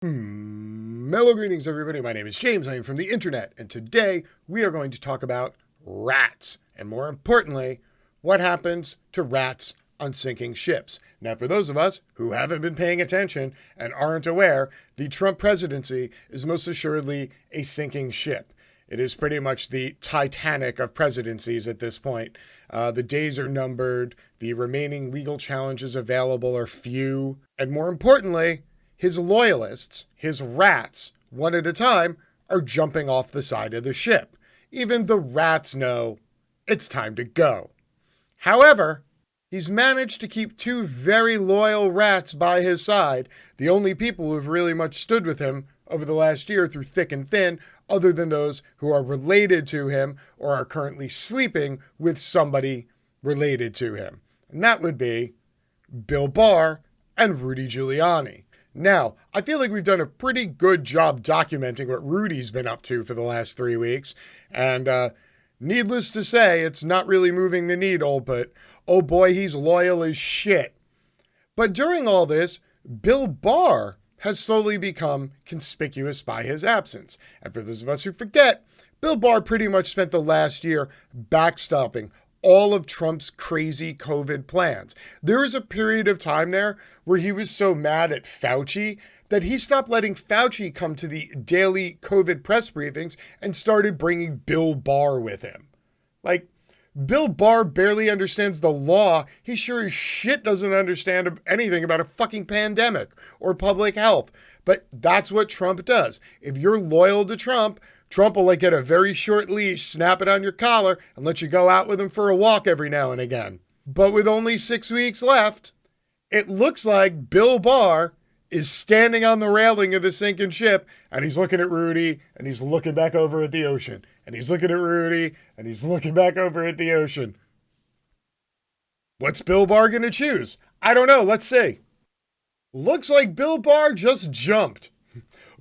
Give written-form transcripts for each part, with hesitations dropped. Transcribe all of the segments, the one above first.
Mellow greetings, everybody. My name is James. I am from the internet, and today we are going to talk about rats, and more importantly, what happens to rats on sinking ships. Now, for those of us who haven't been paying attention and aren't aware, the Trump presidency is most assuredly a sinking ship. It is pretty much the Titanic of presidencies at this point. The days are numbered, the remaining legal challenges available are few, and more importantly, his loyalists, his rats, one at a time, are jumping off the side of the ship. Even the rats know it's time to go. However, he's managed to keep two very loyal rats by his side, the only people who have really much stood with him over the last year through thick and thin, other than those who are related to him or are currently sleeping with somebody related to him. And that would be Bill Barr and Rudy Giuliani. Now, I feel like we've done a pretty good job documenting what Rudy's been up to for the last 3 weeks, and needless to say, it's not really moving the needle, but oh boy, he's loyal as shit. But during all this, Bill Barr has slowly become conspicuous by his absence. And for those of us who forget, Bill Barr pretty much spent the last year backstopping all of Trump's crazy COVID plans. There was a period of time there where he was so mad at Fauci that he stopped letting Fauci come to the daily COVID press briefings and started bringing Bill Barr with him. Like, Bill Barr barely understands the law. He sure as shit doesn't understand anything about a fucking pandemic or public health. But that's what Trump does. If you're loyal to Trump will get a very short leash, snap it on your collar, and let you go out with him for a walk every now and again. But with only 6 weeks left, it looks like Bill Barr is standing on the railing of the sinking ship, and he's looking at Rudy, and he's looking back over at the ocean. And he's looking at Rudy, and he's looking back over at the ocean. What's Bill Barr going to choose? I don't know. Let's see. Looks like Bill Barr just jumped.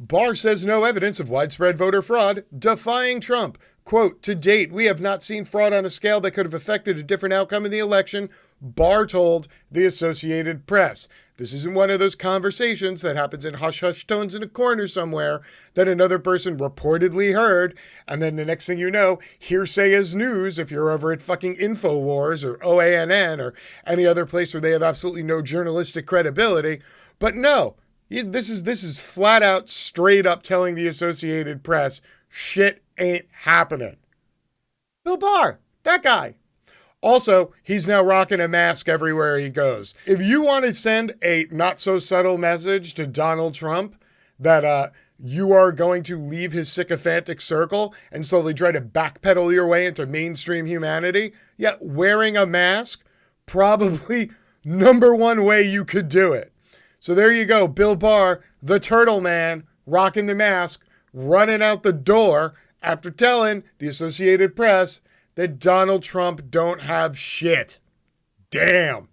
Barr says no evidence of widespread voter fraud, defying Trump. Quote, to date, we have not seen fraud on a scale that could have affected a different outcome in the election, Barr told the Associated Press. This isn't one of those conversations that happens in hush-hush tones in a corner somewhere that another person reportedly heard, and then the next thing you know, hearsay is news if you're over at fucking InfoWars or OANN or any other place where they have absolutely no journalistic credibility. But no, this is flat out, straight up telling the Associated Press, shit ain't happening. Bill Barr, that guy. Also, he's now rocking a mask everywhere he goes. If you want to send a not so subtle message to Donald Trump that you are going to leave his sycophantic circle and slowly try to backpedal your way into mainstream humanity, yeah, wearing a mask, probably number one way you could do it. So there you go, Bill Barr, the turtle man, rocking the mask, running out the door after telling the Associated Press that Donald Trump don't have shit. Damn.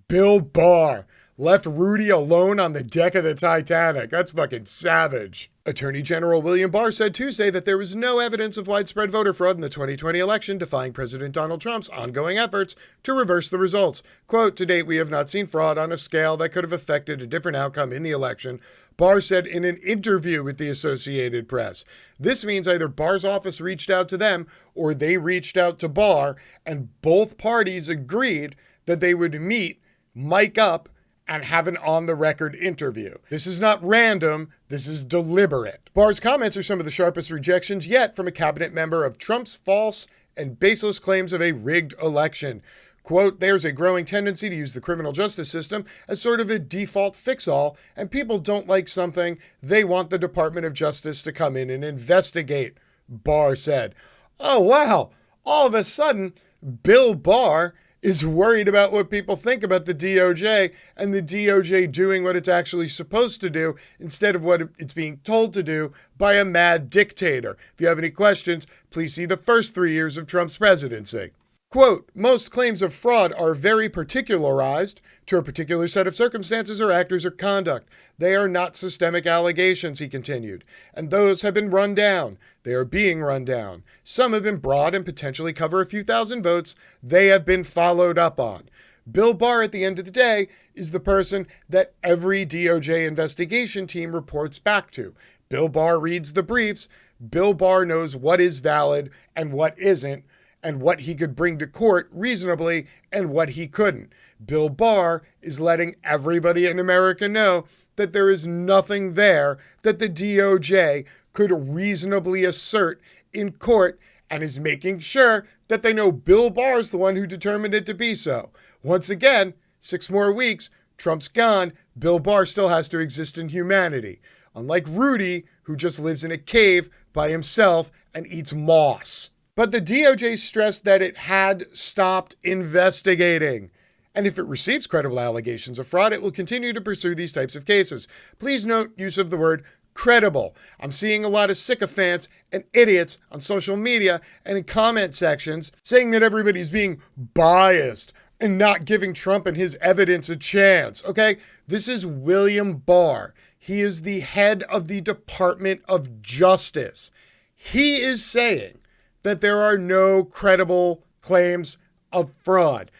Bill Barr left Rudy alone on the deck of the Titanic. That's fucking savage. Attorney General William Barr said Tuesday that there was no evidence of widespread voter fraud in the 2020 election, defying President Donald Trump's ongoing efforts to reverse the results. Quote, to date, we have not seen fraud on a scale that could have affected a different outcome in the election, Barr said in an interview with the Associated Press. This means either Barr's office reached out to them or they reached out to Barr, and both parties agreed that they would meet, mic up, and have an on-the-record interview. This is not random, this is deliberate. Barr's comments are some of the sharpest rejections yet from a cabinet member of Trump's false and baseless claims of a rigged election. Quote, there's a growing tendency to use the criminal justice system as sort of a default fix-all, and people don't like something, they want the Department of Justice to come in and investigate, Barr said. Oh, wow. All of a sudden, Bill Barr is worried about what people think about the DOJ and the DOJ doing what it's actually supposed to do instead of what it's being told to do by a mad dictator. If you have any questions, please see the first 3 years of Trump's presidency. Quote, most claims of fraud are very particularized to a particular set of circumstances or actors or conduct. They are not systemic allegations, he continued, and those have been run down. They are being run down. Some have been broad and potentially cover a few thousand votes. They have been followed up on. Bill Barr, at the end of the day, is the person that every DOJ investigation team reports back to. Bill Barr reads the briefs. Bill Barr knows what is valid and what isn't, and what he could bring to court reasonably and what he couldn't. Bill Barr is letting everybody in America know that there is nothing there that the DOJ could reasonably assert in court, and is making sure that they know Bill Barr is the one who determined it to be so. Once again, 6 more weeks, Trump's gone, Bill Barr still has to exist in humanity. Unlike Rudy, who just lives in a cave by himself and eats moss. But the DOJ stressed that it had stopped investigating. And if it receives credible allegations of fraud, it will continue to pursue these types of cases. Please note use of the word credible. I'm seeing a lot of sycophants and idiots on social media and in comment sections saying that everybody's being biased and not giving Trump and his evidence a chance. Okay, this is William Barr. He is the head of the Department of Justice. He is saying that there are no credible claims of fraud.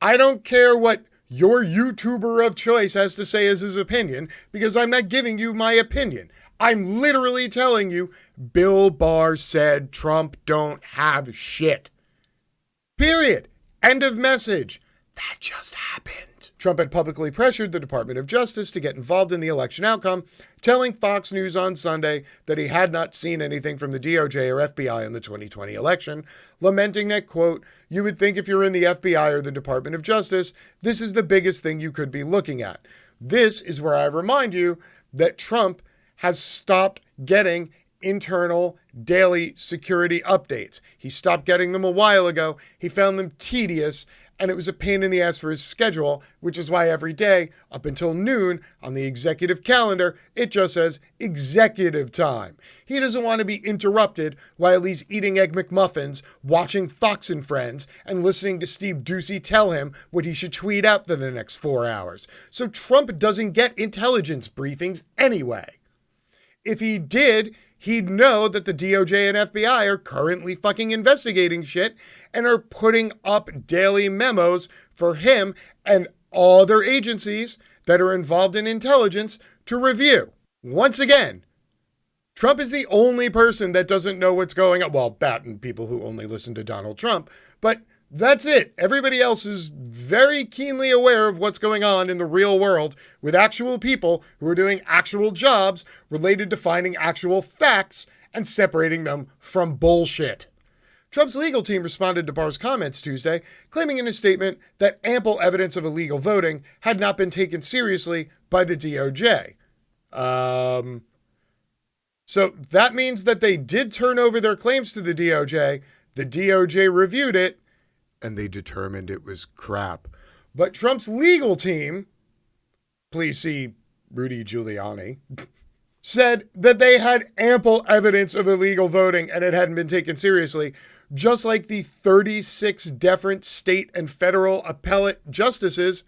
I don't care what your YouTuber of choice has to say as his opinion, because I'm not giving you my opinion. I'm literally telling you, Bill Barr said Trump don't have shit. Period. End of message. That just happened. Trump had publicly pressured the Department of Justice to get involved in the election outcome, telling Fox News on Sunday that he had not seen anything from the DOJ or FBI in the 2020 election, lamenting that, quote, "You would think if you're in the FBI or the Department of Justice, this is the biggest thing you could be looking at." This is where I remind you that Trump has stopped getting internal daily security updates. He stopped getting them a while ago. He found them tedious, and it was a pain in the ass for his schedule, which is why every day, up until noon, on the executive calendar, it just says executive time. He doesn't want to be interrupted while he's eating Egg McMuffins, watching Fox and Friends, and listening to Steve Doocy tell him what he should tweet out for the next 4 hours. So Trump doesn't get intelligence briefings anyway. If he did, he'd know that the DOJ and FBI are currently fucking investigating shit and are putting up daily memos for him and all other agencies that are involved in intelligence to review. Once again, Trump is the only person that doesn't know what's going on. Well, that and people who only listen to Donald Trump, but that's it. Everybody else is very keenly aware of what's going on in the real world with actual people who are doing actual jobs related to finding actual facts and separating them from bullshit. Trump's legal team responded to Barr's comments Tuesday, claiming in a statement that ample evidence of illegal voting had not been taken seriously by the DOJ. So that means that they did turn over their claims to the DOJ. The DOJ reviewed it, and they determined it was crap. But Trump's legal team, please see Rudy Giuliani, said that they had ample evidence of illegal voting and it hadn't been taken seriously, just like the 36 different state and federal appellate justices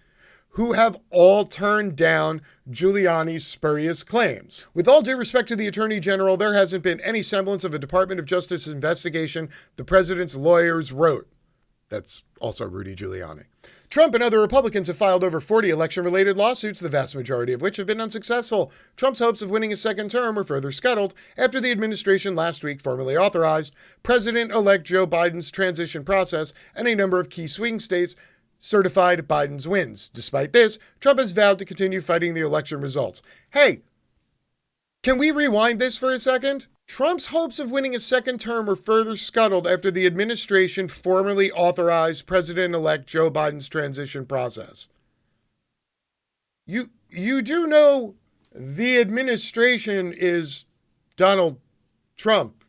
who have all turned down Giuliani's spurious claims. With all due respect to the Attorney General, there hasn't been any semblance of a Department of Justice investigation, the president's lawyers wrote. That's also Rudy Giuliani. Trump and other Republicans have filed over 40 election-related lawsuits, the vast majority of which have been unsuccessful. Trump's hopes of winning a second term were further scuttled after the administration last week formally authorized President-elect Joe Biden's transition process, and a number of key swing states certified Biden's wins. Despite this, Trump has vowed to continue fighting the election results. Hey, can we rewind this for a second? Trump's hopes of winning a second term were further scuttled after the administration formally authorized President-elect Joe Biden's transition process. You do know the administration is Donald Trump,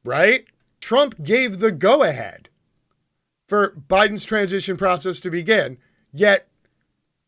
right? Trump gave the go-ahead for Biden's transition process to begin, yet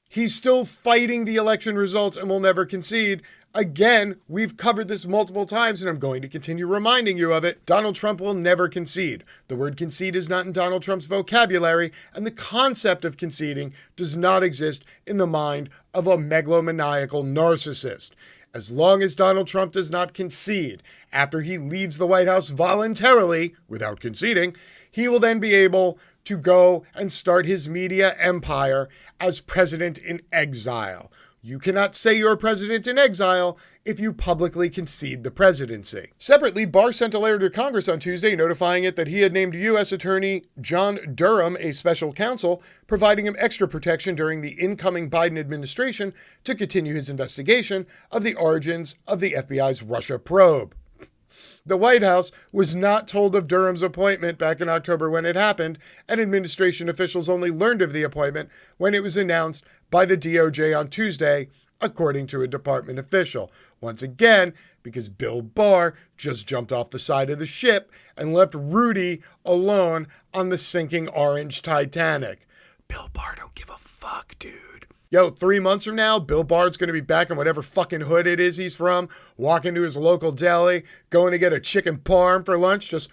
he's still fighting the election results and will never concede. Again, we've covered this multiple times, and I'm going to continue reminding you of it. Donald Trump will never concede. The word concede is not in Donald Trump's vocabulary, and the concept of conceding does not exist in the mind of a megalomaniacal narcissist. as long as Donald Trump does not concede after he leaves the White House voluntarily without conceding, he will then be able to go and start his media empire as president in exile. You cannot say you're president in exile if you publicly concede the presidency. Separately, Barr sent a letter to Congress on Tuesday notifying it that he had named U.S. Attorney John Durham a special counsel, providing him extra protection during the incoming Biden administration to continue his investigation of the origins of the FBI's Russia probe. The White House was not told of Durham's appointment back in October when it happened, and administration officials only learned of the appointment when it was announced by the DOJ on Tuesday, according to a department official. Once again, because Bill Barr just jumped off the side of the ship and left Rudy alone on the sinking orange Titanic. Bill Barr don't give a fuck, dude. Yo, 3 months from now, Bill Barr's going to be back in whatever fucking hood it is he's from, walking to his local deli, going to get a chicken parm for lunch, just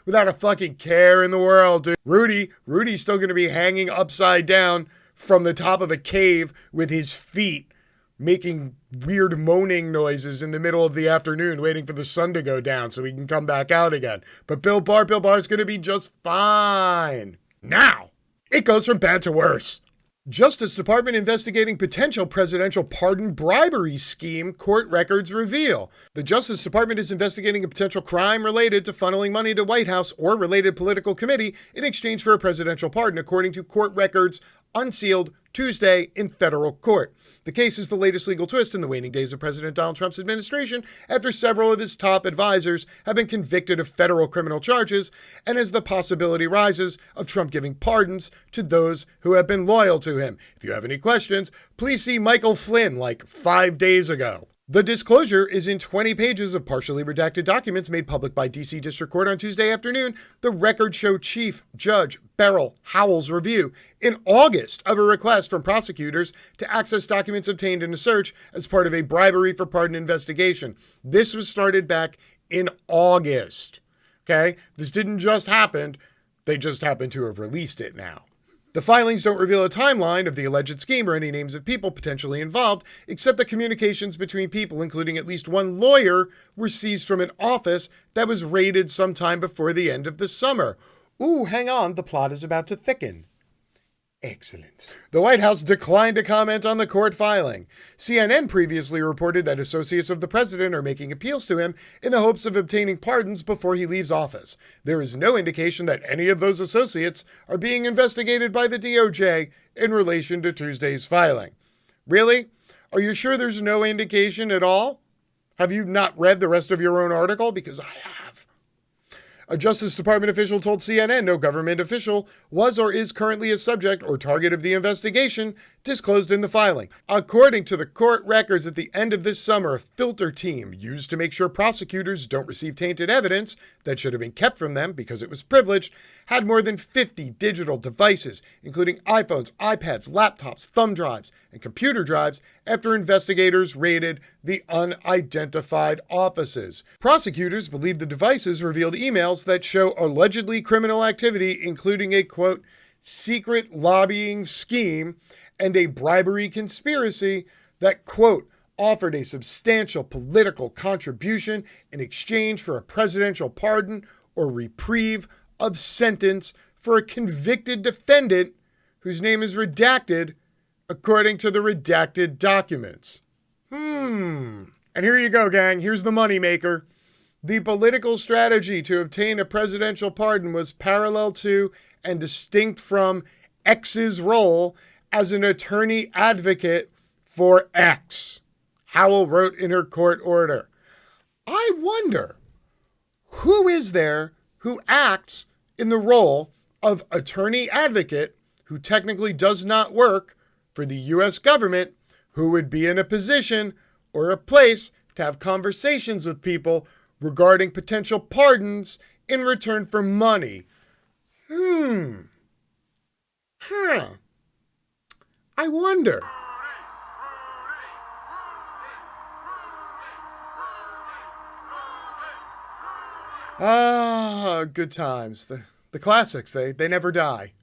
without a fucking care in the world, dude. Rudy's still going to be hanging upside down from the top of a cave with his feet, making weird moaning noises in the middle of the afternoon, waiting for the sun to go down so he can come back out again. But Bill Barr's going to be just fine. Now, it goes from bad to worse. Justice Department investigating potential presidential pardon bribery scheme, court records reveal. The Justice Department is investigating a potential crime related to funneling money to White House or related political committee in exchange for a presidential pardon, according to court records unsealed Tuesday in federal court. The case is the latest legal twist in the waning days of President Donald Trump's administration after several of his top advisors have been convicted of federal criminal charges and as the possibility rises of Trump giving pardons to those who have been loyal to him. If you have any questions, please see Michael Flynn like 5 days ago. The disclosure is in 20 pages of partially redacted documents made public by D.C. District Court on Tuesday afternoon. The records show Chief Judge Beryl Howell's review in August of a request from prosecutors to access documents obtained in a search as part of a bribery for pardon investigation. This was started back in August. Okay? This didn't just happen. They just happen to have released it now. The filings don't reveal a timeline of the alleged scheme or any names of people potentially involved, except that communications between people, including at least one lawyer, were seized from an office that was raided sometime before the end of the summer. Ooh, hang on, the plot is about to thicken. Excellent. The White House declined to comment on the court filing. CNN previously reported that associates of the president are making appeals to him in the hopes of obtaining pardons before he leaves office. There is no indication that any of those associates are being investigated by the DOJ in relation to Tuesday's filing. Really? Are you sure there's no indication at all? Have you not read the rest of your own article? Because I have. A Justice Department official told CNN no government official was or is currently a subject or target of the investigation disclosed in the filing. According to the court records at the end of this summer, a filter team used to make sure prosecutors don't receive tainted evidence that should have been kept from them because it was privileged, had more than 50 digital devices, including iPhones, iPads, laptops, thumb drives, and computer drives after investigators raided the unidentified offices. Prosecutors believe the devices revealed emails that show allegedly criminal activity, including a, quote, secret lobbying scheme and a bribery conspiracy that, quote, offered a substantial political contribution in exchange for a presidential pardon or reprieve of sentence for a convicted defendant whose name is redacted according to the redacted documents. And here you go, gang. Here's the moneymaker. The political strategy to obtain a presidential pardon was parallel to and distinct from X's role as an attorney advocate for X, Howell wrote in her court order. I wonder, who is there who acts in the role of attorney advocate who technically does not work for the U.S. government, who would be in a position or a place to have conversations with people regarding potential pardons in return for money. I wonder. Ah, good times. The classics, they never die.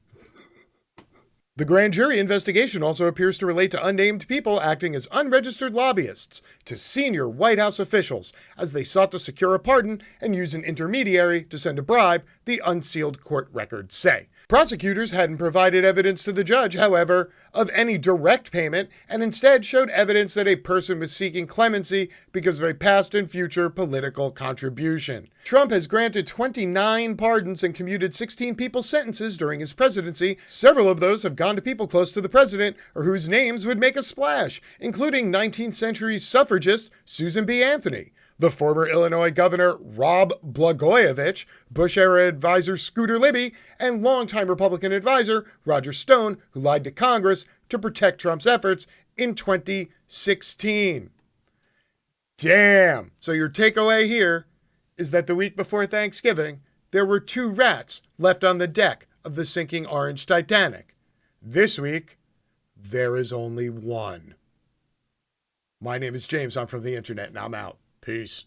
The grand jury investigation also appears to relate to unnamed people acting as unregistered lobbyists to senior White House officials as they sought to secure a pardon and use an intermediary to send a bribe, the unsealed court records say. Prosecutors hadn't provided evidence to the judge, however, of any direct payment, and instead showed evidence that a person was seeking clemency because of a past and future political contribution. Trump has granted 29 pardons and commuted 16 people's sentences during his presidency. Several of those have gone to people close to the president or whose names would make a splash, including 19th century suffragist Susan B. Anthony, the former Illinois governor Rod Blagojevich, Bush-era advisor Scooter Libby, and longtime Republican advisor Roger Stone, who lied to Congress to protect Trump's efforts in 2016. Damn! So your takeaway here is that the week before Thanksgiving, there were 2 rats left on the deck of the sinking orange Titanic. This week, there is only 1. My name is James. I'm from the internet, and I'm out. Peace.